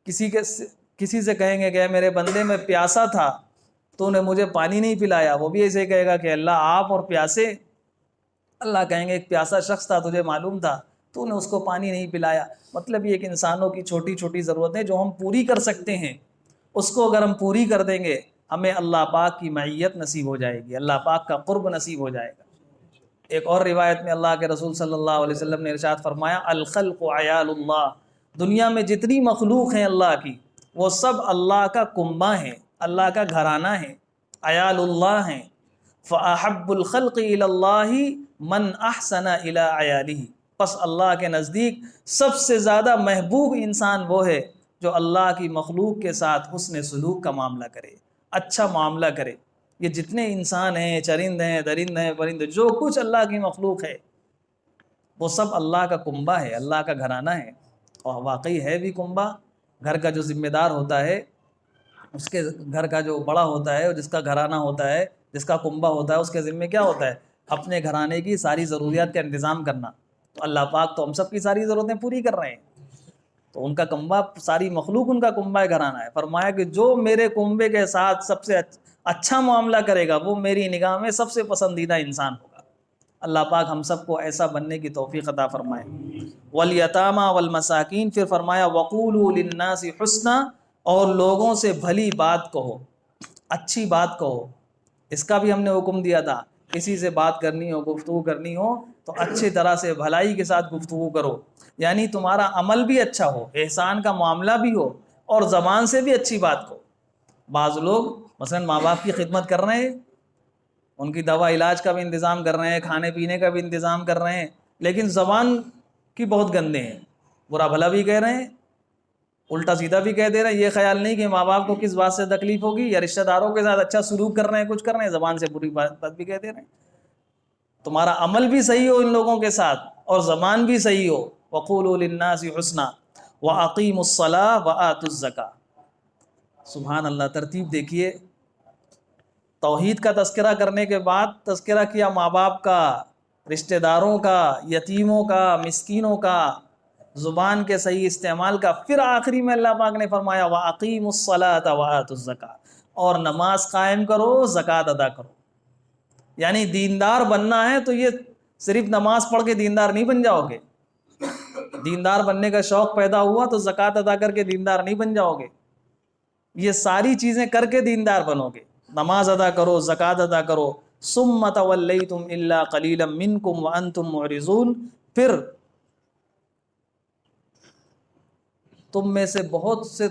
کسی سے کہیں گے کہ میرے بندے، میں پیاسا تھا، تو نے مجھے پانی نہیں پلایا، وہ بھی ایسے کہے گا کہ اللہ، آپ اور پیاسے؟ اللہ کہیں گے ایک پیاسا شخص تھا، تجھے معلوم تھا، تو نے اس کو پانی نہیں پلایا۔ مطلب یہ کہ انسانوں کی چھوٹی چھوٹی ضرورتیں جو ہم پوری کر سکتے ہیں، اس کو اگر ہم پوری کر دیں گے، ہمیں اللہ پاک کی معیت نصیب ہو جائے گی، اللہ پاک کا قرب نصیب ہو جائے گا۔ ایک اور روایت میں اللہ کے رسول صلی اللہ علیہ وسلم نے ارشاد فرمایا، الخلق عیال اللہ، دنیا میں جتنی مخلوق ہیں اللہ کی، وہ سب اللہ کا کنبہ ہیں، اللہ کا گھرانہ ہے، عیال اللہ ہیں۔ فَأَحَبُّ الْخَلْقِ إِلَى اللَّهِ مَنْ أَحْسَنَ إِلَىٰ عَيَالِهِ، پس اللہ کے نزدیک سب سے زیادہ محبوب انسان وہ ہے جو اللہ کی مخلوق کے ساتھ حسن سلوک کا معاملہ کرے، اچھا معاملہ کرے۔ یہ جتنے انسان ہیں، چرند ہیں، درند ہیں، پرند، جو کچھ اللہ کی مخلوق ہے وہ سب اللہ کا کنبہ ہے، اللہ کا گھرانہ ہے۔ اور واقعی ہے بھی کنبہ۔ گھر کا جو ذمہ دار ہوتا ہے، اس کے گھر کا جو بڑا ہوتا ہے، جس کا گھرانہ ہوتا ہے، جس کا کنبہ ہوتا ہے، اس کے ذمہ کیا ہوتا ہے؟ اپنے گھرانے کی ساری ضروریات کا انتظام کرنا۔ تو اللہ پاک تو ہم سب کی ساری ضرورتیں پوری کر رہے ہیں، تو ان کا کنبہ، ساری مخلوق ان کا کنبہ گھرانہ ہے۔ فرمایا کہ جو میرے کنبے کے ساتھ سب سے اچھا معاملہ کرے گا وہ میری نگاہ میں سب سے پسندیدہ انسان ہوگا۔ اللہ پاک ہم سب کو ایسا بننے کی توفیق عطا فرمائے۔ والیتامی والمساکین، پھر فرمایا وقولوا للناس حسنا، اور لوگوں سے بھلی بات کہو، اچھی بات کہو۔ اس کا بھی ہم نے حکم دیا تھا، کسی سے بات کرنی ہو، گفتگو کرنی ہو تو اچھی طرح سے بھلائی کے ساتھ گفتگو کرو، یعنی تمہارا عمل بھی اچھا ہو، احسان کا معاملہ بھی ہو، اور زبان سے بھی اچھی بات کہو۔ بعض لوگ مثلا ماں باپ کی خدمت کر رہے ہیں، ان کی دوا علاج کا بھی انتظام کر رہے ہیں، کھانے پینے کا بھی انتظام کر رہے ہیں، لیکن زبان کی بہت گندے ہیں، برا بھلا بھی کہہ رہے ہیں، الٹا سیدھا بھی کہہ دے رہے ہیں۔ یہ خیال نہیں کہ ماں باپ کو کس بات سے تکلیف ہوگی، یا رشتہ داروں کے ساتھ اچھا سلوک کر رہے ہیں، کچھ کر رہے ہیں، زبان سے بری بات بھی کہہ دے رہے ہیں۔ تمہارا عمل بھی صحیح ہو ان لوگوں کے ساتھ، اور زبان بھی صحیح ہو۔ وقولوا للناس حسنا واقیموا الصلاۃ وآتوا الزکاۃ۔ سبحان اللہ، ترتیب دیکھیے۔ توحید کا تذکرہ کرنے کے بعد تذکرہ کیا ماں باپ کا، رشتہ داروں کا، یتیموں کا، مسکینوں کا، زبان کے صحیح استعمال کا، پھر آخری میں اللہ پاک نے فرمایا وَأَقِيمُوا الصَّلَاةَ وَآتُوا الزَّكَاةَ، اور نماز قائم کرو، زکوٰۃ ادا کرو۔ یعنی دیندار بننا ہے تو یہ صرف نماز پڑھ کے دیندار نہیں بن جاؤ گے۔ دیندار بننے کا شوق پیدا ہوا تو زکوٰۃ ادا کر کے دیندار نہیں بن جاؤ گے، یہ ساری چیزیں کر کے دیندار بنو گے۔ نماز ادا کرو، زکوٰۃ ادا کرو۔ ثم تولیتم الا قلیلا منکم وانتم معرضون، پھر تم میں سے بہت سے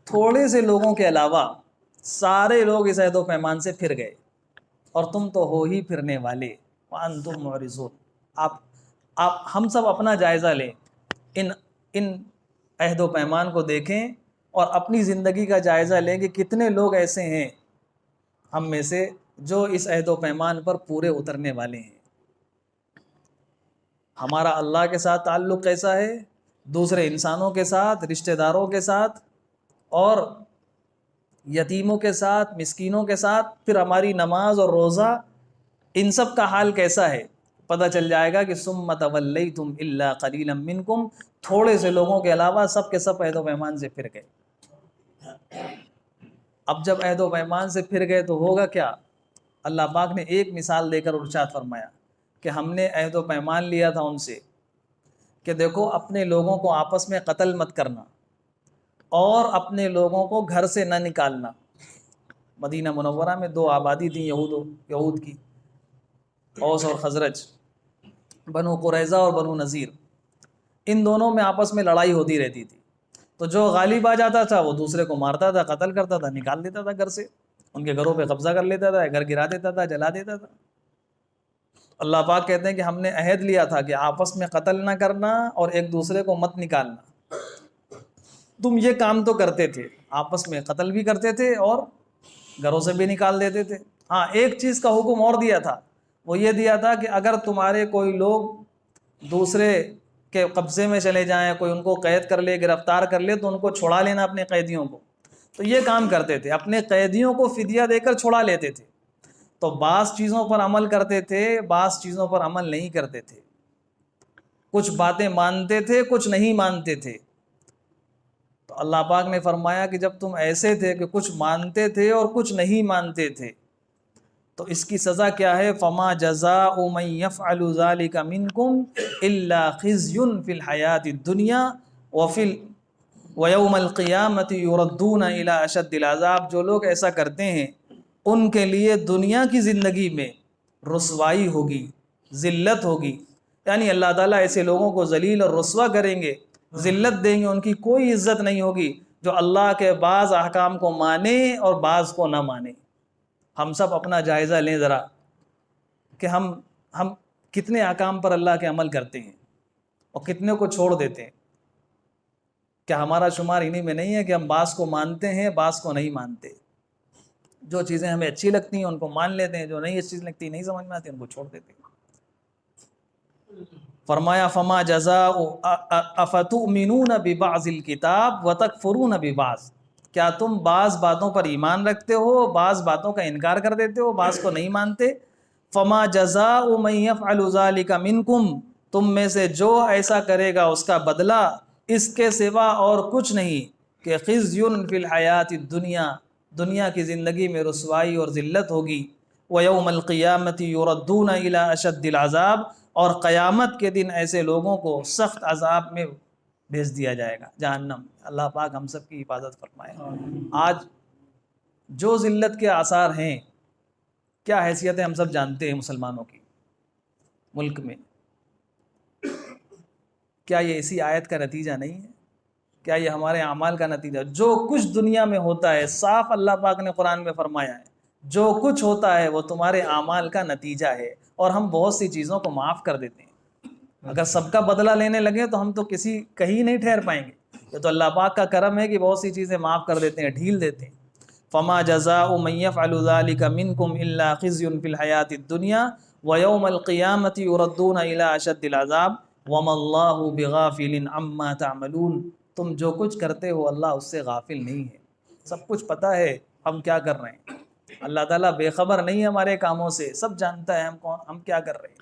تھوڑے سے لوگوں کے علاوہ سارے لوگ اس عہد و پیمان سے پھر گئے، اور تم تو ہو ہی پھرنے والے۔ وانتم معرضون، آپ ہم سب اپنا جائزہ لیں، ان عہد و پیمان کو دیکھیں اور اپنی زندگی کا جائزہ لیں کہ کتنے لوگ ایسے ہیں ہم میں سے جو اس عہد و پیمان پر پورے اترنے والے ہیں۔ ہمارا اللہ کے ساتھ تعلق کیسا ہے، دوسرے انسانوں کے ساتھ، رشتہ داروں کے ساتھ، اور یتیموں کے ساتھ، مسکینوں کے ساتھ، پھر ہماری نماز اور روزہ، ان سب کا حال کیسا ہے، پتہ چل جائے گا کہ ثم تولیتم الا قلیلا منکم، تھوڑے سے لوگوں کے علاوہ سب کے سب عہد و پیمان سے پھر گئے۔ اب جب عہد و پیمان سے پھر گئے تو ہوگا کیا؟ اللہ پاک نے ایک مثال دے کر ارشاد فرمایا کہ ہم نے عہد و پیمان لیا تھا ان سے کہ دیکھو اپنے لوگوں کو آپس میں قتل مت کرنا، اور اپنے لوگوں کو گھر سے نہ نکالنا۔ مدینہ منورہ میں دو آبادی تھیں یہود کی، اوس اور خزرج، بنو قریظہ اور بنو نذیر۔ ان دونوں میں آپس میں لڑائی ہوتی رہتی تھی، تو جو غالب آ جاتا تھا وہ دوسرے کو مارتا تھا، قتل کرتا تھا، نکال دیتا تھا گھر سے، ان کے گھروں پہ قبضہ کر لیتا تھا، گھر گرا دیتا تھا، جلا دیتا تھا۔ اللہ پاک کہتے ہیں کہ ہم نے عہد لیا تھا کہ آپس میں قتل نہ کرنا اور ایک دوسرے کو مت نکالنا۔ تم یہ کام تو کرتے تھے، آپس میں قتل بھی کرتے تھے اور گھروں سے بھی نکال دیتے تھے۔ ہاں، ایک چیز کا حکم اور دیا تھا، وہ یہ دیا تھا کہ اگر تمہارے کوئی لوگ دوسرے کے قبضے میں چلے جائیں، کوئی ان کو قید کر لے، گرفتار کر لے، تو ان کو چھڑا لینا اپنے قیدیوں کو۔ تو یہ کام کرتے تھے، اپنے قیدیوں کو فدیہ دے کر چھڑا لیتے تھے۔ تو بعض چیزوں پر عمل کرتے تھے، بعض چیزوں پر عمل نہیں کرتے تھے، کچھ باتیں مانتے تھے، کچھ نہیں مانتے تھے۔ تو اللہ پاک نے فرمایا کہ جب تم ایسے تھے کہ کچھ مانتے تھے اور کچھ نہیں مانتے تھے تو اس کی سزا کیا ہے؟ فما جزاء من يفعل ذلك منكم الا خزي في الحیات الدنیا ويوم القیامة يردون الى اشد العذاب۔ جو لوگ ایسا کرتے ہیں ان کے لیے دنیا کی زندگی میں رسوائی ہوگی، ذلت ہوگی، یعنی اللہ تعالیٰ ایسے لوگوں کو ذلیل اور رسوا کریں گے، ذلت دیں گے، ان کی کوئی عزت نہیں ہوگی۔ جو اللہ کے بعض احکام کو مانے اور بعض کو نہ مانے۔ ہم سب اپنا جائزہ لیں ذرا کہ ہم کتنے احکام پر اللہ کے عمل کرتے ہیں اور کتنے کو چھوڑ دیتے ہیں۔ کیا ہمارا شمار انہی میں نہیں ہے کہ ہم بعض کو مانتے ہیں بعض کو نہیں مانتے؟ جو چیزیں ہمیں اچھی لگتی ہیں ان کو مان لیتے ہیں، جو نہیں اچھی لگتی نہیں سمجھ میں آتی ان کو چھوڑ دیتے ہیں۔ فرمایا فما جزاء افتؤمنون ببعض الکتاب وتکفرون ببعض، کیا تم بعض باتوں پر ایمان رکھتے ہو بعض باتوں کا انکار کر دیتے ہو، بعض کو نہیں مانتے؟ فما جزاء من یفعل ذلک منکم، تم میں سے جو ایسا کرے گا اس کا بدلہ اس کے سوا اور کچھ نہیں کہ خزی فی الحیات الدنیا، دنیا کی زندگی میں رسوائی اور ذلت ہوگی، ویوم القیامت یردون الی اشد العذاب، اور قیامت کے دن ایسے لوگوں کو سخت عذاب میں بھیج دیا جائے گا، جہنم۔ اللہ پاک ہم سب کی حفاظت فرمائے۔ آج جو ذلت کے آثار ہیں، کیا حیثیت ہے ہم سب جانتے ہیں مسلمانوں کی ملک میں۔ کیا یہ اسی آیت کا نتیجہ نہیں ہے؟ کیا یہ ہمارے اعمال کا نتیجہ؟ جو کچھ دنیا میں ہوتا ہے صاف اللہ پاک نے قرآن میں فرمایا ہے، جو کچھ ہوتا ہے وہ تمہارے اعمال کا نتیجہ ہے، اور ہم بہت سی چیزوں کو معاف کر دیتے ہیں۔ اگر سب کا بدلہ لینے لگے تو ہم تو کہیں نہیں ٹھہر پائیں گے۔ یہ تو اللہ پاک کا کرم ہے کہ بہت سی چیزیں معاف کر دیتے ہیں، ڈھیل دیتے ہیں۔ فما جزاء من یفعل ذلک منکم الا خزی فی الحیات الدنیا ویوم القیامت یردون الی اشد العذاب وما اللہ بغافل عما تعملون، تم جو کچھ کرتے ہو اللہ اس سے غافل نہیں ہے، سب کچھ پتہ ہے ہم کیا کر رہے ہیں۔ اللہ تعالیٰ بے خبر نہیں ہے ہمارے کاموں سے، سب جانتا ہے ہم کیا کر رہے ہیں۔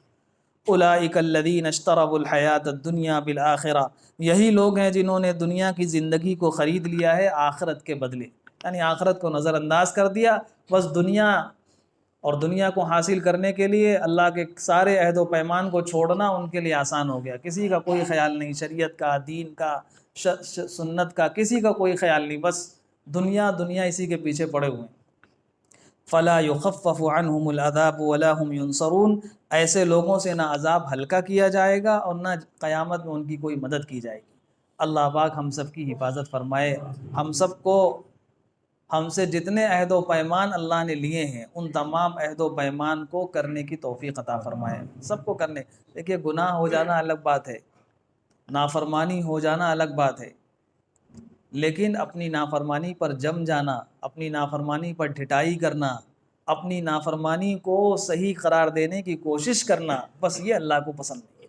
اولئک الذین اشتروا الحیات الدنیا بالآخرہ، یہی لوگ ہیں جنہوں نے دنیا کی زندگی کو خرید لیا ہے آخرت کے بدلے، یعنی آخرت کو نظر انداز کر دیا، بس دنیا اور دنیا کو حاصل کرنے کے لیے اللہ کے سارے عہد و پیمان کو چھوڑنا ان کے لیے آسان ہو گیا۔ کسی کا کوئی خیال نہیں، شریعت کا، دین کا، سنت کا، کسی کا کوئی خیال نہیں، بس دنیا اسی کے پیچھے پڑے ہوئے ہیں۔ فلا یخفف عنہم العذاب ولا هم ینصرون، ایسے لوگوں سے نہ عذاب ہلکا کیا جائے گا اور نہ قیامت میں ان کی کوئی مدد کی جائے گی۔ اللہ پاک ہم سب کی حفاظت فرمائے، ہم سب کو، ہم سے جتنے عہد و پیمان اللہ نے لیے ہیں ان تمام عہد و پیمان کو کرنے کی توفیق عطا فرمائے، سب کو کرنے۔ دیکھیے گناہ ہو جانا الگ بات ہے، نافرمانی ہو جانا الگ بات ہے، لیکن اپنی نافرمانی پر جم جانا، اپنی نافرمانی پر ڈھٹائی کرنا، اپنی نافرمانی کو صحیح قرار دینے کی کوشش کرنا، بس یہ اللہ کو پسند نہیں ہے۔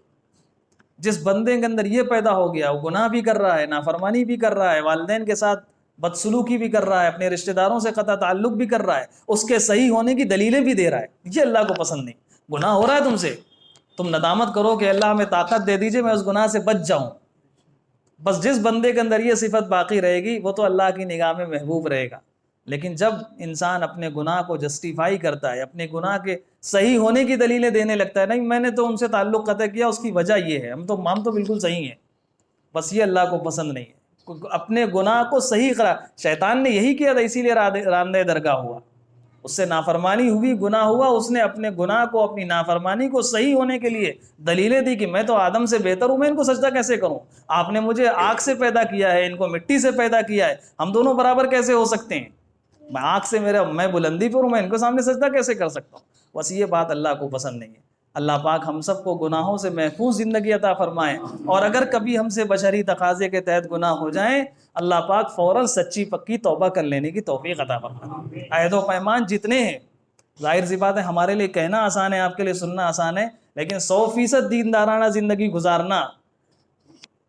جس بندے کے اندر یہ پیدا ہو گیا، وہ گناہ بھی کر رہا ہے، نافرمانی بھی کر رہا ہے، والدین کے ساتھ بدسلوکی بھی کر رہا ہے، اپنے رشتہ داروں سے قطع تعلق بھی کر رہا ہے، اس کے صحیح ہونے کی دلیلیں بھی دے رہا ہے، یہ اللہ کو پسند نہیں۔ گناہ ہو رہا ہے تم سے، تم ندامت کرو کہ اللہ ہمیں طاقت دے دیجئے میں اس گناہ سے بچ جاؤں۔ بس جس بندے کے اندر یہ صفت باقی رہے گی وہ تو اللہ کی نگاہ میں محبوب رہے گا۔ لیکن جب انسان اپنے گناہ کو جسٹیفائی کرتا ہے، اپنے گناہ کے صحیح ہونے کی دلیلیں دینے لگتا ہے، نہیں میں نے تو ان سے تعلق قطع کیا، اس کی وجہ یہ ہے، ہم تو بالکل صحیح ہیں، بس یہ اللہ کو پسند نہیں ہے۔ اپنے گناہ کو صحیح قرار، شیطان نے یہی کیا تھا، اسی لیے راندہ درگاہ ہوا، اس سے نافرمانی ہوئی، گناہ ہوا، اس نے اپنے گناہ کو، اپنی نافرمانی کو صحیح ہونے کے لیے دلیلیں دی کہ میں تو آدم سے بہتر ہوں، میں ان کو سجدہ کیسے کروں؟ آپ نے مجھے آگ سے پیدا کیا ہے، ان کو مٹی سے پیدا کیا ہے، ہم دونوں برابر کیسے ہو سکتے ہیں؟ میں آگ سے میں بلندی پر ہوں، میں ان کو سامنے سجدہ کیسے کر سکتا ہوں؟ بس یہ بات اللہ کو پسند نہیں ہے۔ اللہ پاک ہم سب کو گناہوں سے محفوظ زندگی عطا فرمائے، اور اگر کبھی ہم سے بشری تقاضے کے تحت گناہ ہو جائیں، اللہ پاک فوراً سچی پکی توبہ کر لینے کی توفیق عطا فرمائے۔ عہد و پیمان جتنے ہیں، ظاہر سی بات ہے ہمارے لیے کہنا آسان ہے، آپ کے لیے سننا آسان ہے، لیکن 100% دیندارانہ زندگی گزارنا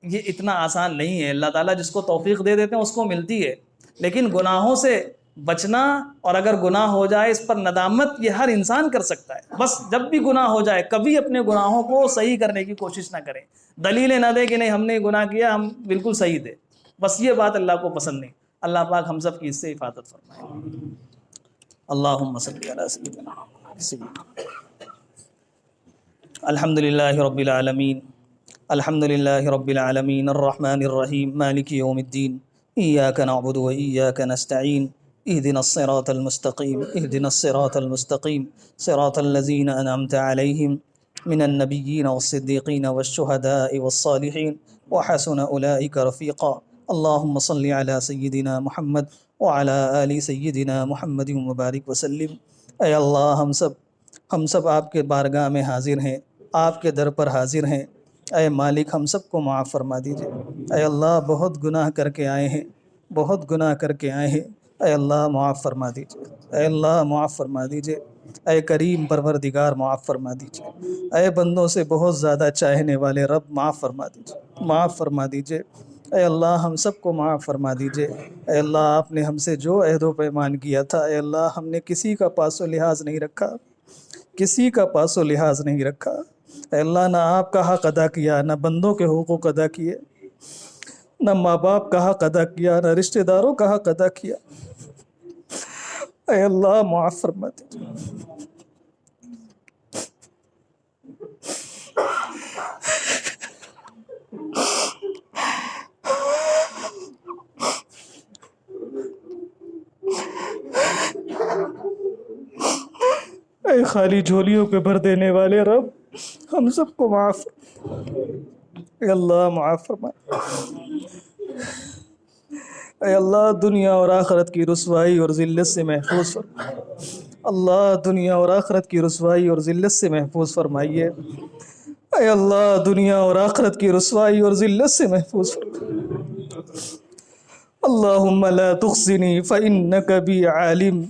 یہ اتنا آسان نہیں ہے۔ اللہ تعالیٰ جس کو توفیق دے دیتے ہیں اس کو ملتی ہے، لیکن گناہوں سے بچنا، اور اگر گناہ ہو جائے اس پر ندامت، یہ ہر انسان کر سکتا ہے۔ بس جب بھی گناہ ہو جائے کبھی اپنے گناہوں کو صحیح کرنے کی کوشش نہ کریں، دلیلیں نہ دیں کہ نہیں ہم نے گناہ کیا، ہم بالکل صحیح تھے، بس یہ بات اللہ کو پسند نہیں۔ اللہ پاک ہم سب کی اس سے حفاظت فرمائے۔ اللہم صلی علی سیدنا محمد۔ الحمدللہ رب العالمین، الحمدللہ رب العالمین، الرحمن الرحیم، مالک یوم الدین، ایاک نعبد و ایاک نستعین، اهدنا الصراط المستقیم، اهدنا الصراط المستقیم، صراط الذین انعمت علیہم من النبیین والصدیقین والشہداء والصالحین وحسن اولئک رفیقا۔ اللہم صلی علی سیدنا محمد وعلی آل سیدنا محمد مبارک وسلم۔ اے اللہ ہم سب آپ کے بارگاہ میں حاضر ہیں، آپ کے در پر حاضر ہیں۔ اے مالک ہم سب کو معاف فرما دیجئے۔ اے اللہ بہت گناہ کر کے آئے ہیں، بہت گناہ کر کے آئے ہیں، اے اللہ معاف فرما دیجئے، اے اللہ معاف فرما دیجئے، اے کریم پروردگار معاف فرما دیجئے، اے بندوں سے بہت زیادہ چاہنے والے رب معاف فرما دیجئے، معاف فرما دیجئے۔ اے اللہ ہم سب کو معاف فرما دیجئے۔ اے اللہ آپ نے ہم سے جو عہد و پیمان کیا تھا، اے اللہ ہم نے کسی کا پاس و لحاظ نہیں رکھا، کسی کا پاس و لحاظ نہیں رکھا۔ اے اللہ نہ آپ کا حق ادا کیا، نہ بندوں کے حقوق ادا کیے، نہ ماں باپ کا حق ادا کیا، نہ رشتہ داروں کا حق ادا کیا۔ اے اللہ معاف فرما دیجئے۔ اے خالی جھولیوں پہ بھر دینے والے رب ہم سب کو معاف، اے اللہ معاف فرما۔ اے اللہ دنیا اور آخرت کی رسوائی اور ذلت سے محفوظ فرما، اللہ دنیا اور آخرت کی رسوائی اور ذلت سے محفوظ فرمائیے۔ اے اللہ دنیا اور آخرت کی رسوائی اور ذلت سے محفوظ فرمائیے۔ اللہم لا تخزنی فإنک بی عالم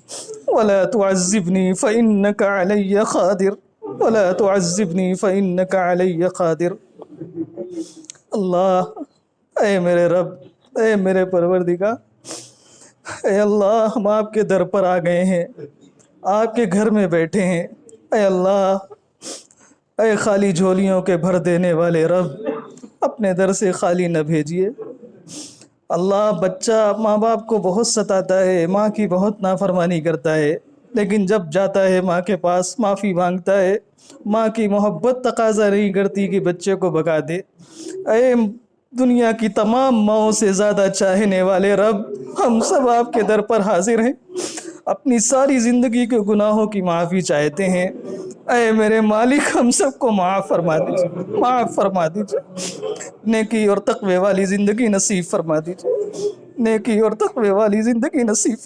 ولا تعذبنی فإنک علی قادر ولا تعذبنی فإنک علی قادر۔ اللہ اے میرے رب، اے میرے پروردگار، اے اللہ ہم آپ کے در پر آ گئے ہیں، آپ کے گھر میں بیٹھے ہیں۔ اے اللہ اے خالی جھولیوں کے بھر دینے والے رب اپنے در سے خالی نہ بھیجیے۔ اللہ بچہ ماں باپ کو بہت ستاتا ہے، ماں کی بہت نافرمانی کرتا ہے، لیکن جب جاتا ہے ماں کے پاس معافی مانگتا ہے، ماں کی محبت تقاضا نہیں کرتی کہ بچے کو بھگا دے۔ اے دنیا کی تمام ماؤں سے زیادہ چاہنے والے رب ہم سب آپ کے در پر حاضر ہیں، اپنی ساری زندگی کے گناہوں کی معافی چاہتے ہیں۔ اے میرے مالک ہم سب کو معاف فرما دیجیے، معاف فرما دیجیے، نیکی اور تقوی والی زندگی نصیب فرما دیجیے، نیکی اور تقوی والی زندگی نصیب۔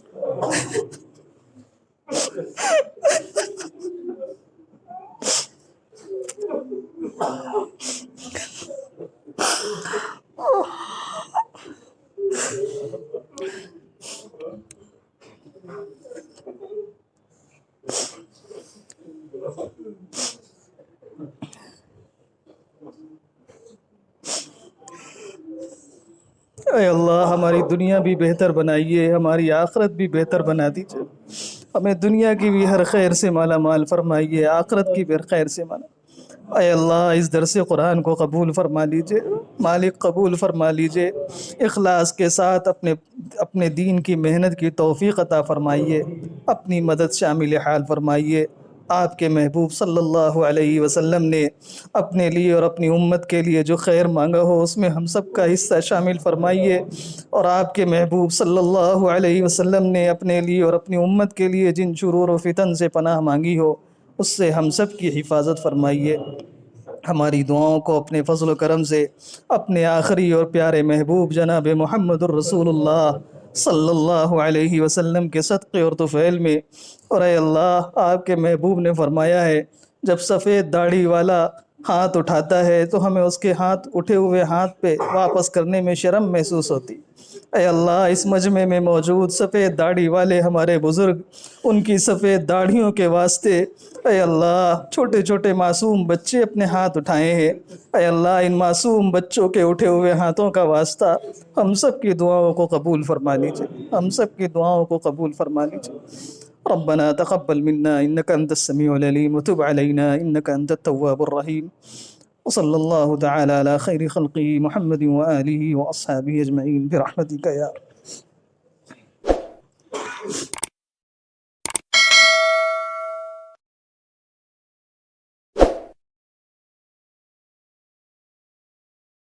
اے اللہ ہماری دنیا بھی بہتر بنائیے، ہماری آخرت بھی بہتر بنا دیجیے، ہمیں دنیا کی بھی ہر خیر سے مالا مال فرمائیے، آخرت کی بھی ہر خیر سے مالا۔ اے اللہ اس درس قرآن کو قبول فرما لیجیے، مالک قبول فرما لیجیے، اخلاص کے ساتھ اپنے دین کی محنت کی توفیق عطا فرمائیے، اپنی مدد شامل حال فرمائیے۔ آپ کے محبوب صلی اللہ علیہ وسلم نے اپنے لیے اور اپنی امت کے لیے جو خیر مانگا ہو اس میں ہم سب کا حصہ شامل فرمائیے، اور آپ کے محبوب صلی اللہ علیہ وسلم نے اپنے لیے اور اپنی امت کے لیے جن شرور و فتن سے پناہ مانگی ہو اس سے ہم سب کی حفاظت فرمائیے۔ ہماری دعاؤں کو اپنے فضل و کرم سے اپنے آخری اور پیارے محبوب جناب محمد الرسول اللہ صلی اللہ علیہ وسلم کے صدقے اور طفیل میں، اور اے اللہ آپ کے محبوب نے فرمایا ہے جب سفید داڑھی والا ہاتھ اٹھاتا ہے تو ہمیں اس کے اٹھے ہوئے ہاتھ پہ واپس کرنے میں شرم محسوس ہوتی۔ اے اللہ اس مجمع میں موجود سفید داڑھی والے ہمارے بزرگ، ان کی سفید داڑھیوں کے واسطے اے اللہ چھوٹے چھوٹے معصوم بچے اپنے ہاتھ اٹھائے ہیں، اے اللہ ان معصوم بچوں کے اٹھے ہوئے ہاتھوں کا واسطہ ہم سب کی دعاؤں کو قبول فرما لیجیے، ہم سب کی دعاؤں کو قبول فرما لیجیے۔ ربنا تقبل منا انك انت السميع العليم وتب علينا انك انت التواب الرحيم، وصلى الله تعالى على خير خلقه محمد وآله وأصحابه أجمعين برحمتك يا رب۔